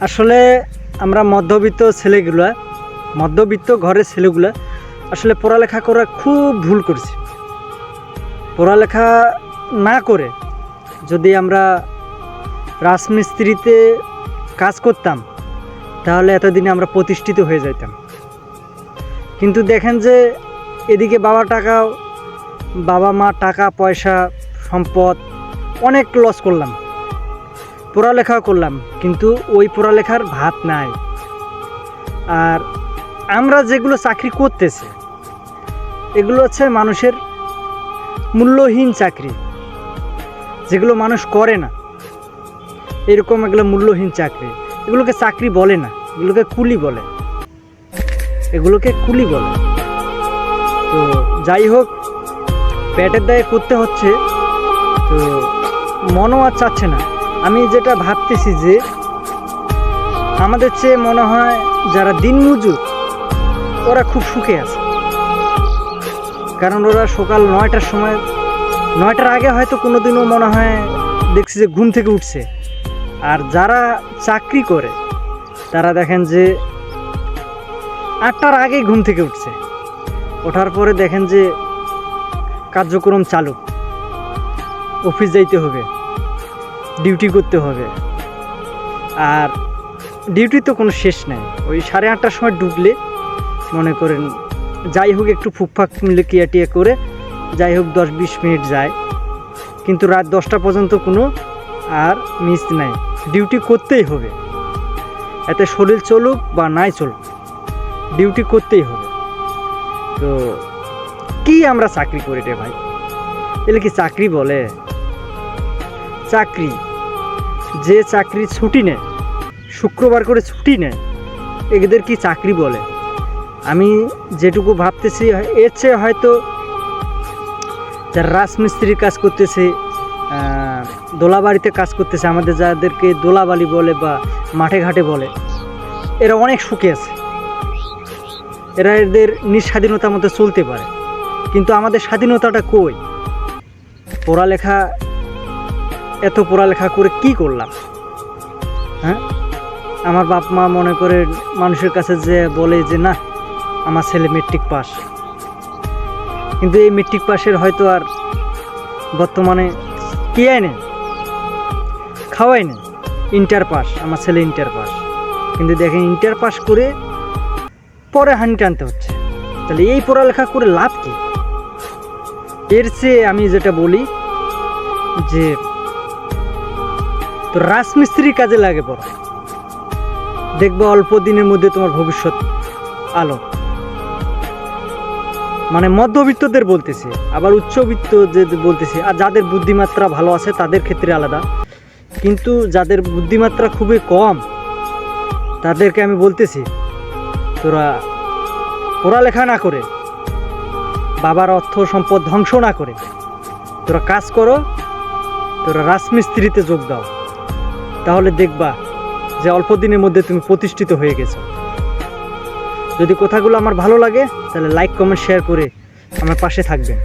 আসলে আমরা মধ্যবিত্ত ঘরের ছেলেগুলা আসলে পড়ালেখা করা খুব ভুল করছি। পড়ালেখা না করে যদি আমরা রাজমিস্ত্রিতে কাজ করতাম তাহলে এতদিনে আমরা প্রতিষ্ঠিত হয়ে যেতাম। কিন্তু দেখেন যে এদিকে বাবা মা টাকা পয়সা সম্পদ অনেক লস করলাম, পড়ালেখাও করলাম, কিন্তু ওই পড়ালেখার ভাত নাই। আর আমরা যেগুলো চাকরি করতেছি এগুলো হচ্ছে মানুষের মূল্যহীন চাকরি, যেগুলো মানুষ করে না, এরকম এগুলো মূল্যহীন চাকরি। এগুলোকে চাকরি বলে না, এগুলোকে কুলি বলে। তো যাই হোক, পেটের দায়ে করতে হচ্ছে, তো মনও আর চাচ্ছে না। আমি যেটা ভাবতেছি যে আমাদের চেয়ে মনে হয় যারা দিনমজুর ওরা খুব সুখে আছে, কারণ ওরা সকাল 9টার আগে হয়তো কোনোদিনও মনে হয় দেখছি যে ঘুম থেকে উঠছে। আর যারা চাকরি করে তারা দেখেন যে 8টার আগেই ঘুম থেকে উঠছে, ওঠার পরে দেখেন যে কার্যক্রম চালু, অফিস যাইতে হবে, ডিউটি করতে হবে। আর ডিউটি তো কোনো শেষ নেই, ওই 8:30টার সময় ঢুকলে মনে করেন যাই হোক একটু ফুকফাক মিলে কিয়াটিয়া করে যাই হোক 10-20 মিনিট যায়, কিন্তু রাত 10টা পর্যন্ত কোনো আর মিস নাই, ডিউটি করতেই হবে। এতে শরীর চলুক বা নাই চলুক, ডিউটি করতেই হবে। তো কি আমরা চাকরি করি রে ভাই? এলে কি চাকরি বলে? চাকরি, যে চাকরি ছুটি নেয়, শুক্রবার করে ছুটি নেয়, এদের কি চাকরি বলে? আমি যেটুকু ভাবতেছি এর চেয়ে হয়তো যারা রাজমিস্ত্রির কাজ করতেছে, দোলাবাড়িতে কাজ করতেছে, আমাদের যাদেরকে দোলাবালি বলে বা মাঠে ঘাটে বলে, এরা অনেক সুখে আছে, এরা এদের নিঃস্বাধীনতার মধ্যে চলতে পারে। কিন্তু আমাদের স্বাধীনতাটা কই? এত পড়ালেখা করে কি করলাম? হ্যাঁ, আমার বাপ মা মনে করে মানুষের কাছে যে বলে যে না আমার ছেলে মেট্রিক পাস, কিন্তু এই মেট্রিক পাসের হয়তো আর বর্তমানে কিয়াই নেই, খাওয়াই নেই। ইন্টার পাস, আমার ছেলে ইন্টার পাস, কিন্তু দেখেন ইন্টার পাস করে পরে হানি টানতে হচ্ছে। তাহলে এই পড়ালেখা করে লাভ কি? এর চেয়ে আমি যেটা বলি যে তো রাজমিস্ত্রির কাজে লাগে পড়া, দেখবে অল্প দিনের মধ্যে তোমার ভবিষ্যৎ আলো। মানে মধ্যবিত্তদের বলতেছি, আবার উচ্চবিত্ত যে বলতেছি, আর যাদের বুদ্ধিমাত্রা ভালো আছে তাদের ক্ষেত্রে আলাদা। কিন্তু যাদের বুদ্ধিমাত্রা খুবই কম তাদেরকে আমি বলতেছি, তোরা পড়ালেখা না করে, বাবার অর্থ সম্পদ ধ্বংস না করে তোরা কাজ করো, তোরা রাজমিস্ত্রিতে যোগ দাও, তাহলে দেখবা যে অল্প দিনের মধ্যে তুমি প্রতিষ্ঠিত হয়ে গেছো। যদি কথাগুলো আমার ভালো লাগে তাহলে লাইক কমেন্ট শেয়ার করে আমার পাশে থাকবেন।